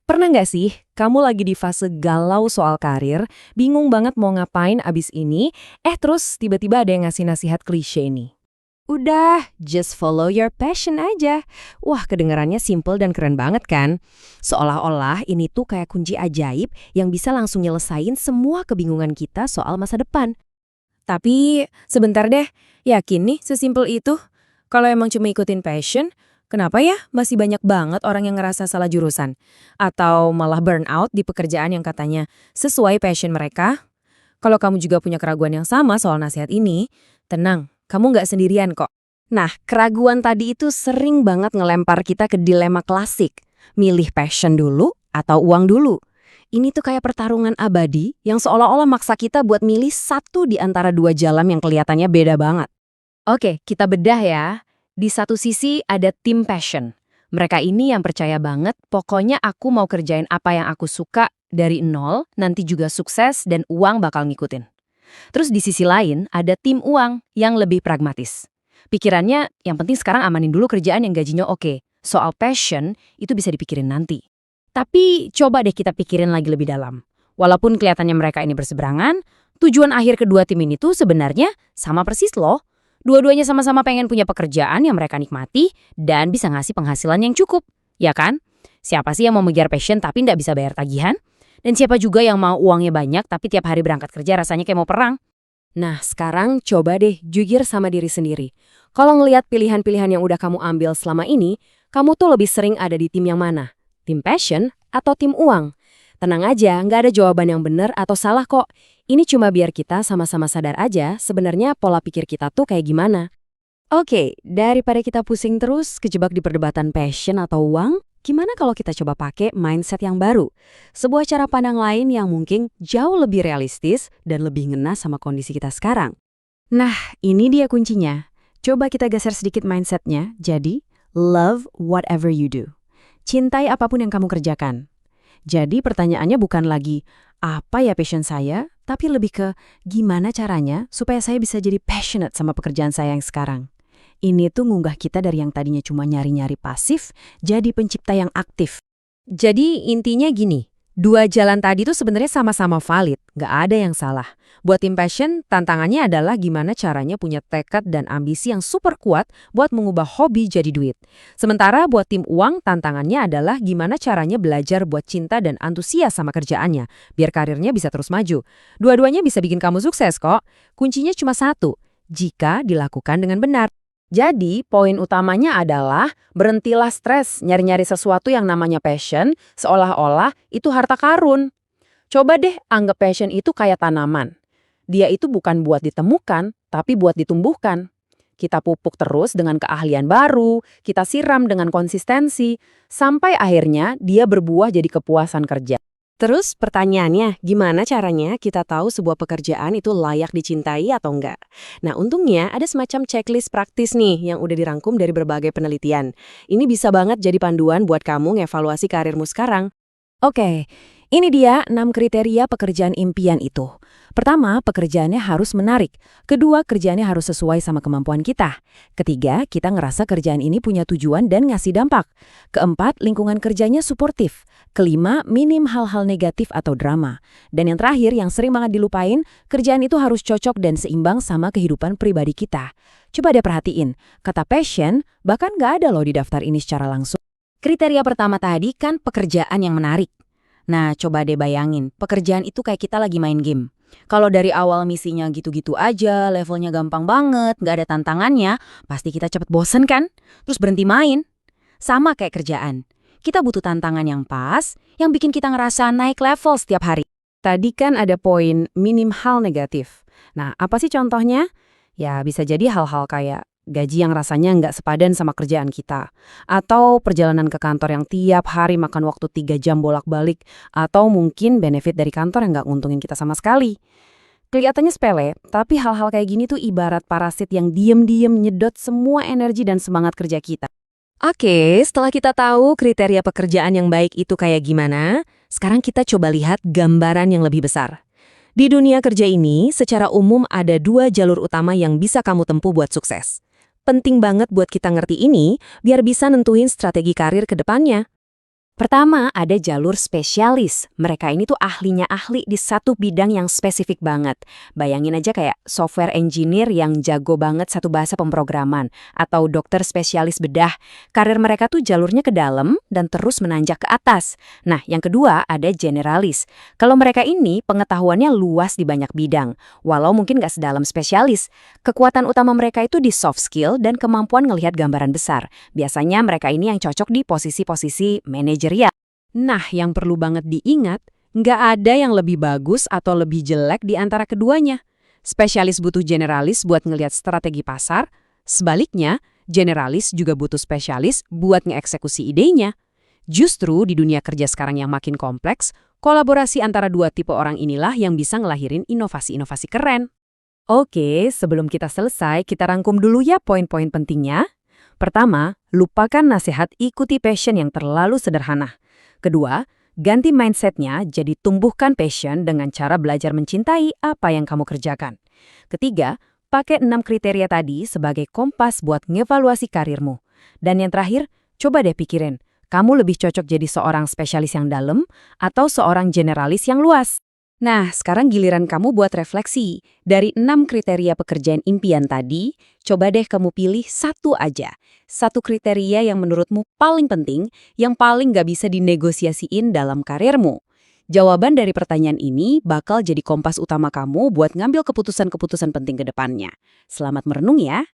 Pernah nggak sih, kamu lagi di fase galau soal karir, bingung banget mau ngapain abis ini, terus tiba-tiba ada yang ngasih nasihat klise nih. Udah, just follow your passion aja. Wah, kedengarannya simple dan keren banget kan? Seolah-olah ini tuh kayak kunci ajaib yang bisa langsung nyelesain semua kebingungan kita soal masa depan. Tapi, sebentar deh, yakin nih sesimpel itu? Kalau emang cuma ikutin passion, kenapa ya masih banyak banget orang yang ngerasa salah jurusan? Atau malah burnout di pekerjaan yang katanya sesuai passion mereka? Kalau kamu juga punya keraguan yang sama soal nasihat ini, tenang, kamu nggak sendirian kok. Nah, keraguan tadi itu sering banget ngelempar kita ke dilema klasik. Milih passion dulu atau uang dulu? Ini tuh kayak pertarungan abadi yang seolah-olah maksa kita buat milih satu di antara dua jalan yang kelihatannya beda banget. Oke, kita bedah ya. Di satu sisi ada tim passion. Mereka ini yang percaya banget, pokoknya aku mau kerjain apa yang aku suka dari nol, nanti juga sukses dan uang bakal ngikutin. Terus di sisi lain ada tim uang yang lebih pragmatis. Pikirannya yang penting sekarang amanin dulu kerjaan yang gajinya oke. Soal passion itu bisa dipikirin nanti. Tapi coba deh kita pikirin lagi lebih dalam. Walaupun kelihatannya mereka ini berseberangan, tujuan akhir kedua tim ini tuh sebenarnya sama persis loh. Dua-duanya sama-sama pengen punya pekerjaan yang mereka nikmati dan bisa ngasih penghasilan yang cukup. Ya kan? Siapa sih yang mau mengejar passion tapi nggak bisa bayar tagihan? Dan siapa juga yang mau uangnya banyak tapi tiap hari berangkat kerja rasanya kayak mau perang? Nah, sekarang coba deh jujur sama diri sendiri. Kalau ngelihat pilihan-pilihan yang udah kamu ambil selama ini, kamu tuh lebih sering ada di tim yang mana? Tim passion atau tim uang? Tenang aja, nggak ada jawaban yang benar atau salah kok. Ini cuma biar kita sama-sama sadar aja sebenarnya pola pikir kita tuh kayak gimana. Oke, daripada kita pusing terus kejebak di perdebatan passion atau uang, gimana kalau kita coba pakai mindset yang baru? Sebuah cara pandang lain yang mungkin jauh lebih realistis dan lebih ngena sama kondisi kita sekarang. Nah, ini dia kuncinya. Coba kita geser sedikit mindsetnya, jadi love whatever you do. Cintai apapun yang kamu kerjakan. Jadi pertanyaannya bukan lagi, apa ya passion saya? Tapi lebih ke, gimana caranya supaya saya bisa jadi passionate sama pekerjaan saya yang sekarang? Ini tuh ngunggah kita dari yang tadinya cuma nyari-nyari pasif, jadi pencipta yang aktif. Jadi intinya gini, dua jalan tadi tuh sebenarnya sama-sama valid, nggak ada yang salah. Buat tim passion, tantangannya adalah gimana caranya punya tekad dan ambisi yang super kuat buat mengubah hobi jadi duit. Sementara buat tim uang, tantangannya adalah gimana caranya belajar buat cinta dan antusias sama kerjaannya, biar karirnya bisa terus maju. Dua-duanya bisa bikin kamu sukses kok. Kuncinya cuma satu, jika dilakukan dengan benar. Jadi, poin utamanya adalah berhentilah stres nyari-nyari sesuatu yang namanya passion, seolah-olah itu harta karun. Coba deh anggap passion itu kayak tanaman. Dia itu bukan buat ditemukan, tapi buat ditumbuhkan. Kita pupuk terus dengan keahlian baru, kita siram dengan konsistensi, sampai akhirnya dia berbuah jadi kepuasan kerja. Terus pertanyaannya, gimana caranya kita tahu sebuah pekerjaan itu layak dicintai atau enggak? Nah, untungnya ada semacam checklist praktis nih yang udah dirangkum dari berbagai penelitian. Ini bisa banget jadi panduan buat kamu ngevaluasi karirmu sekarang. Oke, ini dia 6 kriteria pekerjaan impian itu. Pertama, pekerjaannya harus menarik. Kedua, kerjaannya harus sesuai sama kemampuan kita. Ketiga, kita ngerasa kerjaan ini punya tujuan dan ngasih dampak. Keempat, lingkungan kerjanya suportif. Kelima, minim hal-hal negatif atau drama. Dan yang terakhir, yang sering banget dilupain, kerjaan itu harus cocok dan seimbang sama kehidupan pribadi kita. Coba deh perhatiin, kata passion bahkan nggak ada loh di daftar ini secara langsung. Kriteria pertama tadi kan pekerjaan yang menarik. Nah, coba deh bayangin, pekerjaan itu kayak kita lagi main game. Kalau dari awal misinya gitu-gitu aja, levelnya gampang banget, nggak ada tantangannya, pasti kita cepet bosen kan? Terus berhenti main. Sama kayak kerjaan. Kita butuh tantangan yang pas, yang bikin kita ngerasa naik level setiap hari. Tadi kan ada poin minim hal negatif. Nah, apa sih contohnya? Ya, bisa jadi hal-hal kayak gaji yang rasanya nggak sepadan sama kerjaan kita. Atau perjalanan ke kantor yang tiap hari makan waktu 3 jam bolak-balik. Atau mungkin benefit dari kantor yang nggak nguntungin kita sama sekali. Kelihatannya sepele, tapi hal-hal kayak gini tuh ibarat parasit yang diem-diem nyedot semua energi dan semangat kerja kita. Oke, setelah kita tahu kriteria pekerjaan yang baik itu kayak gimana, sekarang kita coba lihat gambaran yang lebih besar. Di dunia kerja ini, secara umum ada 2 jalur utama yang bisa kamu tempuh buat sukses. Penting banget buat kita ngerti ini, biar bisa nentuin strategi karir ke depannya. Pertama, ada jalur spesialis. Mereka ini tuh ahlinya ahli di satu bidang yang spesifik banget. Bayangin aja kayak software engineer yang jago banget satu bahasa pemrograman, atau dokter spesialis bedah. Karir mereka tuh jalurnya ke dalam dan terus menanjak ke atas. Nah, yang kedua ada generalis. Kalau mereka ini pengetahuannya luas di banyak bidang, walau mungkin nggak sedalam spesialis. Kekuatan utama mereka itu di soft skill dan kemampuan ngelihat gambaran besar. Biasanya mereka ini yang cocok di posisi-posisi manajer. Nah, yang perlu banget diingat, nggak ada yang lebih bagus atau lebih jelek di antara keduanya. Spesialis butuh generalis buat ngelihat strategi pasar, sebaliknya, generalis juga butuh spesialis buat ngeeksekusi idenya. Justru di dunia kerja sekarang yang makin kompleks, kolaborasi antara dua tipe orang inilah yang bisa ngelahirin inovasi-inovasi keren. Oke, sebelum kita selesai, kita rangkum dulu ya poin-poin pentingnya. Pertama, lupakan nasihat ikuti passion yang terlalu sederhana. Kedua, ganti mindsetnya jadi tumbuhkan passion dengan cara belajar mencintai apa yang kamu kerjakan. Ketiga, pakai 6 kriteria tadi sebagai kompas buat ngevaluasi karirmu. Dan yang terakhir, coba deh pikirin, kamu lebih cocok jadi seorang spesialis yang dalam atau seorang generalis yang luas? Nah, sekarang giliran kamu buat refleksi. Dari 6 kriteria pekerjaan impian tadi, coba deh kamu pilih satu aja. Satu kriteria yang menurutmu paling penting, yang paling gak bisa dinegosiasiin dalam karirmu. Jawaban dari pertanyaan ini bakal jadi kompas utama kamu buat ngambil keputusan-keputusan penting ke depannya. Selamat merenung ya!